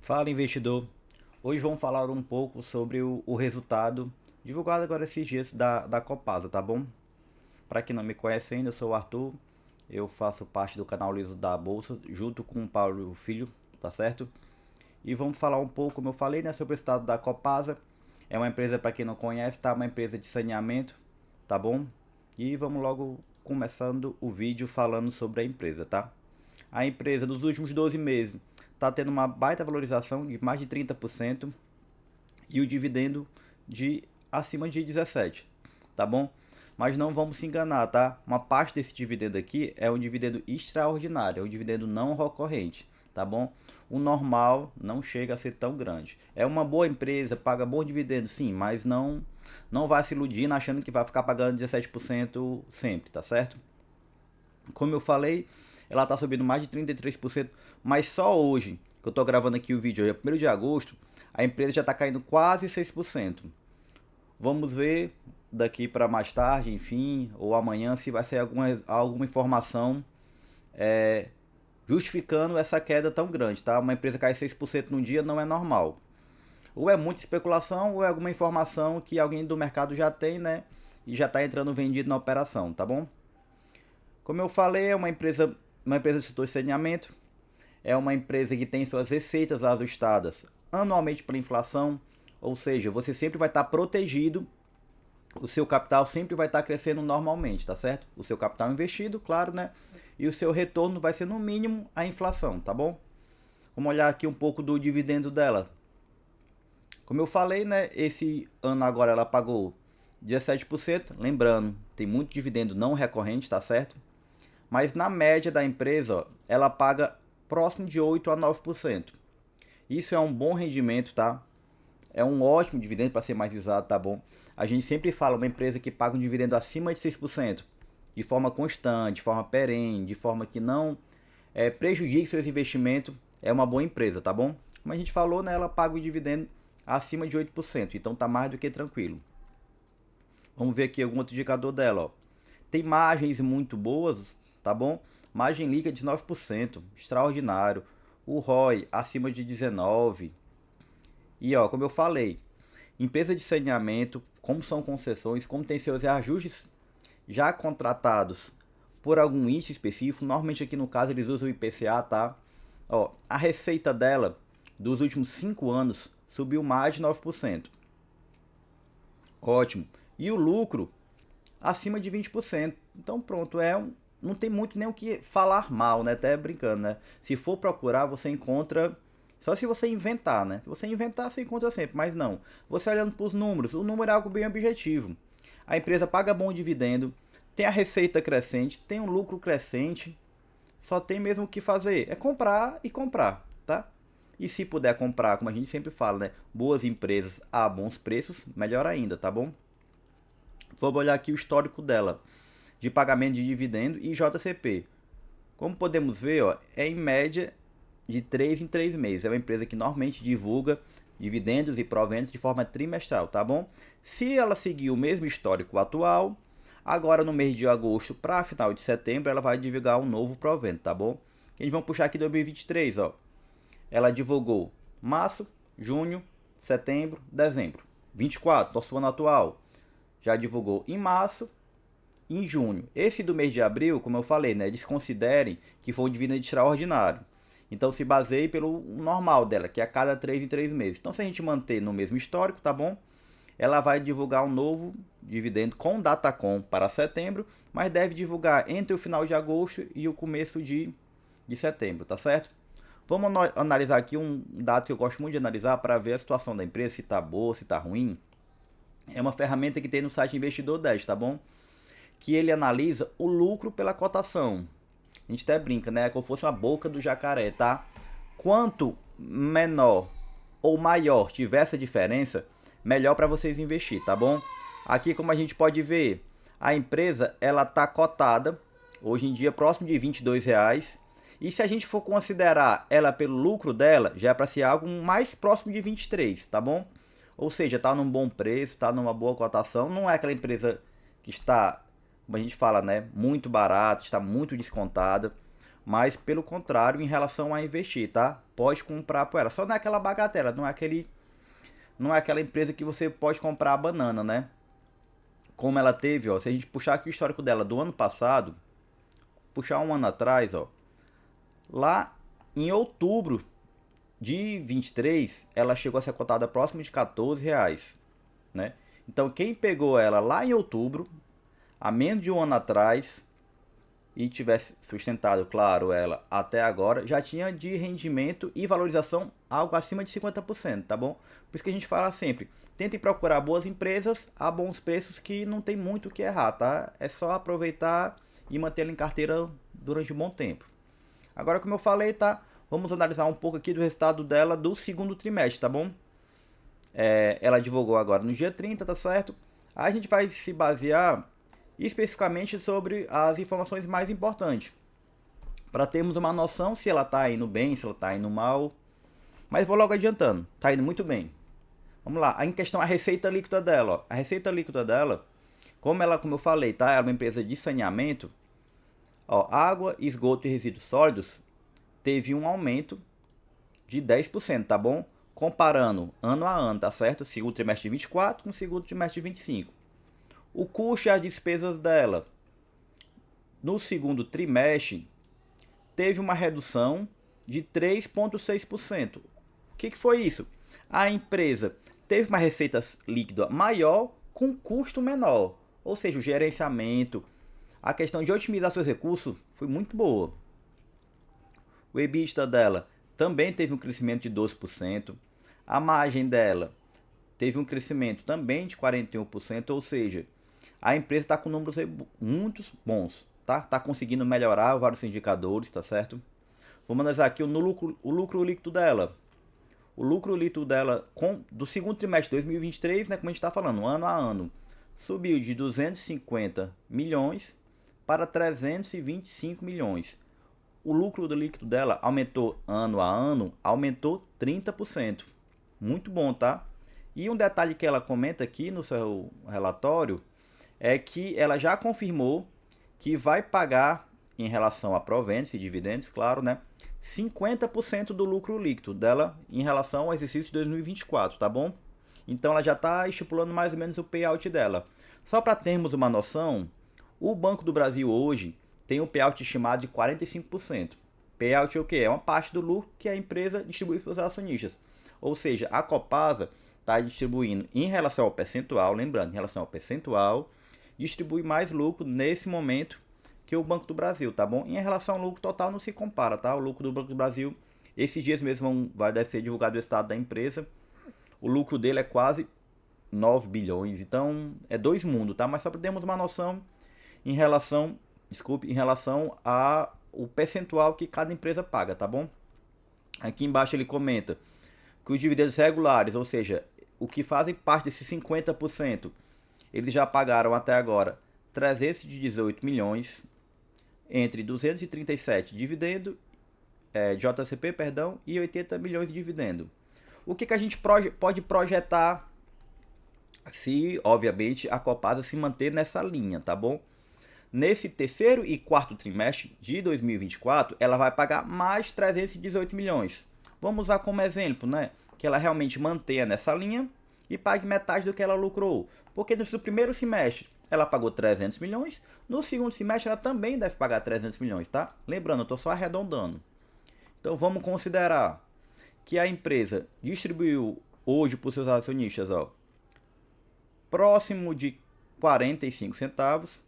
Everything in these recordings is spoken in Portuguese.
Fala, investidor. Hoje vamos falar um pouco sobre o resultado divulgado agora esses dias da Copasa, tá bom? Para quem não me conhece ainda, eu sou o Arthur. Eu faço parte do canal Liso da Bolsa, junto com o Paulo Filho, tá certo? E vamos falar um pouco, como eu falei, né, sobre o estado da Copasa. É uma empresa, para quem não conhece, tá? Uma empresa de saneamento, tá bom? E vamos logo começando o vídeo falando sobre a empresa, tá? A empresa nos últimos 12 meses está tendo uma baita valorização de mais de 30% e o dividendo de acima de 17, tá bom? Mas não vamos se enganar, tá? Uma parte desse dividendo aqui é um dividendo extraordinário, é um dividendo não recorrente, tá bom? O normal não chega a ser tão grande. É uma boa empresa, paga bom dividendo, sim, mas não vai se iludindo achando que vai ficar pagando 17% sempre, tá certo? Como eu falei, ela está subindo mais de 33%, mas só hoje, que eu estou gravando aqui o vídeo, hoje é 1º de agosto, a empresa já está caindo quase 6%. Vamos ver daqui para mais tarde, enfim, ou amanhã, se vai sair alguma informação justificando essa queda tão grande, tá? Uma empresa cair 6% num dia não é normal. Ou é muita especulação, ou é alguma informação que alguém do mercado já tem, né? E já está entrando vendido na operação, tá bom? Como eu falei, é uma empresa do setor de saneamento, é uma empresa que tem suas receitas ajustadas anualmente pela inflação, ou seja, você sempre vai estar protegido, o seu capital sempre vai estar crescendo normalmente, tá certo? O seu capital investido, claro, né? E o seu retorno vai ser no mínimo a inflação, tá bom? Vamos olhar aqui um pouco do dividendo dela. Como eu falei, né? Esse ano agora ela pagou 17%, lembrando, tem muito dividendo não recorrente, tá certo? Mas na média da empresa, ó, ela paga próximo de 8 a 9%. Isso é um bom rendimento, tá? É um ótimo dividendo, para ser mais exato, tá bom? A gente sempre fala uma empresa que paga um dividendo acima de 6%, de forma constante, de forma perene, de forma que não prejudique seus investimentos, é uma boa empresa, tá bom? Como a gente falou, né, ela paga o dividendo acima de 8%, então tá mais do que tranquilo. Vamos ver aqui algum outro indicador dela, ó. Tem margens muito boas, tá bom? Margem líquida de 9%, extraordinário. O ROI acima de 19%. E ó, como eu falei, empresa de saneamento, como são concessões, como tem seus reajustes já contratados por algum índice específico, normalmente aqui no caso eles usam o IPCA, tá? Ó, a receita dela dos últimos 5 anos subiu mais de 9%. Ótimo. E o lucro acima de 20%. Então pronto, não tem muito nem o que falar mal, né? Até brincando, né? Se for procurar, você encontra. Só se você inventar, né? Se você inventar, você encontra sempre. Mas não. Você olhando para os números, o número é algo bem objetivo. A empresa paga bom dividendo, tem a receita crescente, tem um lucro crescente. Só tem mesmo o que fazer. É comprar e comprar, tá? E se puder comprar, como a gente sempre fala, né? Boas empresas a bons preços, melhor ainda, tá bom? Vamos olhar aqui o histórico dela de pagamento de dividendo e JCP. Como podemos ver, ó, é em média de 3 em 3 meses. É uma empresa que normalmente divulga dividendos e proventos de forma trimestral, tá bom? Se ela seguir o mesmo histórico atual, agora no mês de agosto para final de setembro, ela vai divulgar um novo provento, tá bom? A gente vai puxar aqui 2023, ó. Ela divulgou março, junho, setembro, dezembro. 24, nosso ano atual. Já divulgou em março, em junho. Esse do mês de abril, como eu falei, né, eles considerem que foi um dividendo extraordinário. Então se baseie pelo normal dela, que é a cada 3 em 3 meses. Então se a gente manter no mesmo histórico, tá bom? Ela vai divulgar um novo dividendo com Datacom para setembro, mas deve divulgar entre o final de agosto e o começo de setembro, tá certo? Vamos analisar aqui um dado que eu gosto muito de analisar para ver a situação da empresa, se está boa, se está ruim. É uma ferramenta que tem no site Investidor 10, tá bom? Que ele analisa o lucro pela cotação. A gente até brinca, né? Como fosse uma boca do jacaré, tá? Quanto menor ou maior tiver essa diferença, melhor para vocês investir, tá bom? Aqui, como a gente pode ver, a empresa ela tá cotada hoje em dia próximo de R$ 22. E se a gente for considerar ela pelo lucro dela, já é para ser algo mais próximo de 23, tá bom? Ou seja, tá num bom preço, tá numa boa cotação, não é aquela empresa que está, como a gente fala, né, muito barata, está muito descontada. Mas pelo contrário, em relação a investir, tá? Pode comprar por ela. Só não é aquela bagatela, não é aquela empresa que você pode comprar a banana, né? Como ela teve, ó, se a gente puxar aqui o histórico dela do ano passado, puxar um ano atrás, ó, lá em outubro de 23, ela chegou a ser cotada próximo de R$ 14, né? Então quem pegou ela lá em outubro, há menos de um ano atrás, e tivesse sustentado, claro, ela até agora, já tinha de rendimento e valorização algo acima de 50%, tá bom? Por isso que a gente fala sempre, tentem procurar boas empresas a bons preços que não tem muito o que errar, tá? É só aproveitar e manter ela em carteira durante um bom tempo. Agora, como eu falei, tá? Vamos analisar um pouco aqui do resultado dela do segundo trimestre, tá bom? Ela divulgou agora no dia 30, tá certo? A gente vai se basear especificamente sobre as informações mais importantes, para termos uma noção se ela está indo bem, se ela está indo mal. Mas vou logo adiantando, está indo muito bem. Vamos lá, em questão a receita líquida dela. Ó. A receita líquida dela, como eu falei, tá? É uma empresa de saneamento. Ó, água, esgoto e resíduos sólidos teve um aumento de 10%, tá bom? Comparando ano a ano, tá certo? Segundo trimestre de 24 com o segundo trimestre de 25. O custo e as despesas dela no segundo trimestre teve uma redução de 3,6%. O que foi isso? A empresa teve uma receita líquida maior com custo menor. Ou seja, o gerenciamento, a questão de otimizar seus recursos foi muito boa. O EBITDA dela também teve um crescimento de 12%. A margem dela teve um crescimento também de 41%, ou seja, a empresa está com números muito bons, tá? Está conseguindo melhorar vários indicadores, tá certo? Vamos analisar aqui o lucro líquido dela. O lucro líquido dela do segundo trimestre de 2023, né, como a gente está falando, ano a ano, subiu de 250 milhões para 325 milhões. O lucro líquido dela aumentou ano a ano, aumentou 30%. Muito bom, tá? E um detalhe que ela comenta aqui no seu relatório é que ela já confirmou que vai pagar, em relação a proventos e dividendos, claro, né? 50% do lucro líquido dela em relação ao exercício de 2024, tá bom? Então ela já está estipulando mais ou menos o payout dela. Só para termos uma noção, o Banco do Brasil hoje tem um payout estimado de 45%. Payout é o que? É uma parte do lucro que a empresa distribui para os acionistas. Ou seja, a Copasa está distribuindo em relação ao percentual, lembrando, em relação ao percentual, distribui mais lucro nesse momento que o Banco do Brasil, tá bom? Em relação ao lucro total não se compara, tá? O lucro do Banco do Brasil, esses dias mesmo deve ser divulgado o estado da empresa, o lucro dele é quase 9 bilhões, então é dois mundos, tá? Mas só para termos uma noção em relação ao percentual que cada empresa paga, tá bom? Aqui embaixo ele comenta que os dividendos regulares, ou seja, o que fazem parte desses 50%, eles já pagaram até agora 318 milhões, entre 237 dividendo, JCP, perdão, e 80 milhões de dividendo. O que a gente pode projetar se, obviamente, a Copasa se manter nessa linha, tá bom? Nesse terceiro e quarto trimestre de 2024, ela vai pagar mais 318 milhões. Vamos usar como exemplo, né? Que ela realmente mantenha nessa linha e pague metade do que ela lucrou. Porque no seu primeiro semestre ela pagou 300 milhões, no segundo semestre ela também deve pagar 300 milhões, tá? Lembrando, eu estou só arredondando. Então vamos considerar que a empresa distribuiu hoje para os seus acionistas, ó, próximo de 45 centavos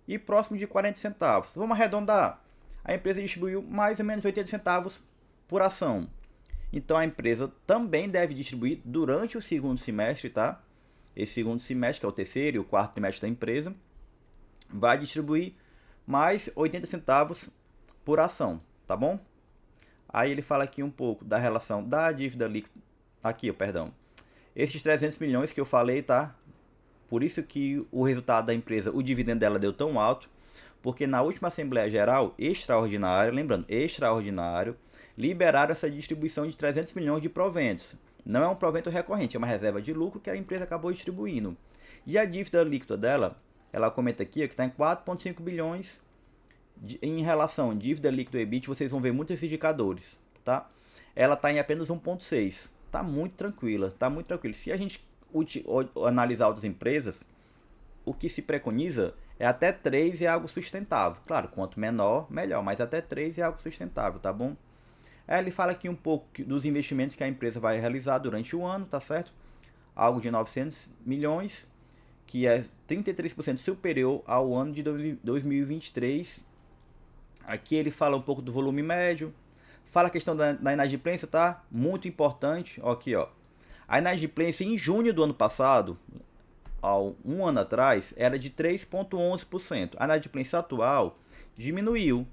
e próximo de 40 centavos. Vamos arredondar. A empresa distribuiu mais ou menos 80 centavos por ação. Então a empresa também deve distribuir durante o segundo semestre, tá? Esse segundo semestre, que é o terceiro e o quarto trimestre da empresa, vai distribuir mais 80 centavos por ação, tá bom? Aí ele fala aqui um pouco da relação da dívida líquida. Aqui, perdão. Esses 300 milhões que eu falei, tá? Por isso que o resultado da empresa, o dividendo dela deu tão alto, porque na última Assembleia Geral extraordinária, lembrando, extraordinário, liberaram essa distribuição de 300 milhões de proventos. Não é um provento recorrente, é uma reserva de lucro que a empresa acabou distribuindo. E a dívida líquida dela, ela comenta aqui que está em 4,5 bilhões Em relação a dívida líquida e EBIT, vocês vão ver muitos indicadores, tá? Ela está em apenas 1,6. Tá muito tranquila, tá muito tranquila. Se a gente analisar outras empresas, o que se preconiza é até 3 é algo sustentável. Claro, quanto menor, melhor, mas até 3 é algo sustentável, tá bom? Aí ele fala aqui um pouco dos investimentos que a empresa vai realizar durante o ano, tá certo? Algo de 900 milhões, que é 33% superior ao ano de 2023. Aqui ele fala um pouco do volume médio, fala a questão da inadimplência, tá? Muito importante, ó, aqui, ó. A inadimplência em junho do ano passado, um ano atrás, era de 3,11%. A inadimplência atual diminuiu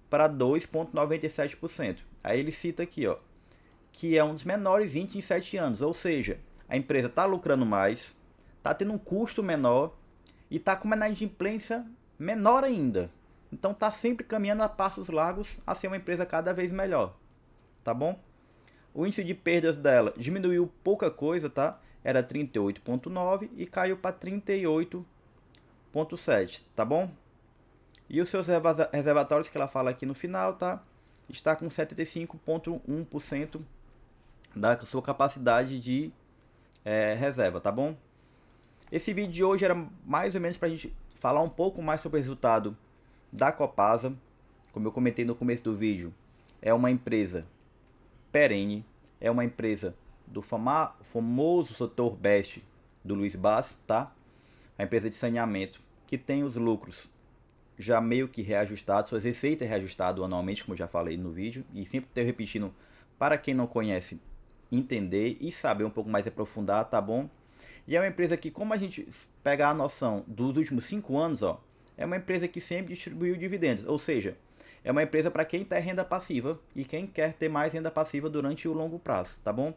para 2,97%. Aí ele cita aqui, ó, que é um dos menores índices em 7 anos, ou seja, a empresa está lucrando mais, está tendo um custo menor e está com uma inadimplência menor ainda. Então está sempre caminhando a passos largos a ser uma empresa cada vez melhor, tá bom? O índice de perdas dela diminuiu pouca coisa, tá? Era 38,9 e caiu para 38,7, tá bom? E os seus reservatórios que ela fala aqui no final, tá? Está com 75,1% da sua capacidade de reserva, tá bom? Esse vídeo de hoje era mais ou menos para a gente falar um pouco mais sobre o resultado da Copasa. Como eu comentei no começo do vídeo, é uma empresa perene, é uma empresa do famoso setor BEST do Luiz Bass, tá? A empresa de saneamento que tem os lucros já meio que reajustados, suas receitas reajustadas anualmente, como eu já falei no vídeo, e sempre estou repetindo para quem não conhece entender e saber um pouco mais aprofundar, tá bom? E é uma empresa que, como a gente pegar a noção dos últimos 5 anos, ó, é uma empresa que sempre distribuiu dividendos, ou seja, é uma empresa para quem tem renda passiva e quem quer ter mais renda passiva durante o longo prazo, tá bom?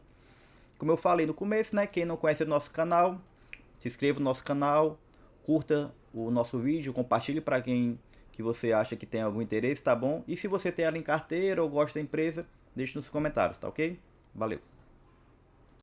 Como eu falei no começo, né, quem não conhece o nosso canal, se inscreva no nosso canal, curta o nosso vídeo, compartilhe para quem que você acha que tem algum interesse, tá bom? E se você tem ela em carteira ou gosta da empresa, deixe nos comentários, tá ok? Valeu!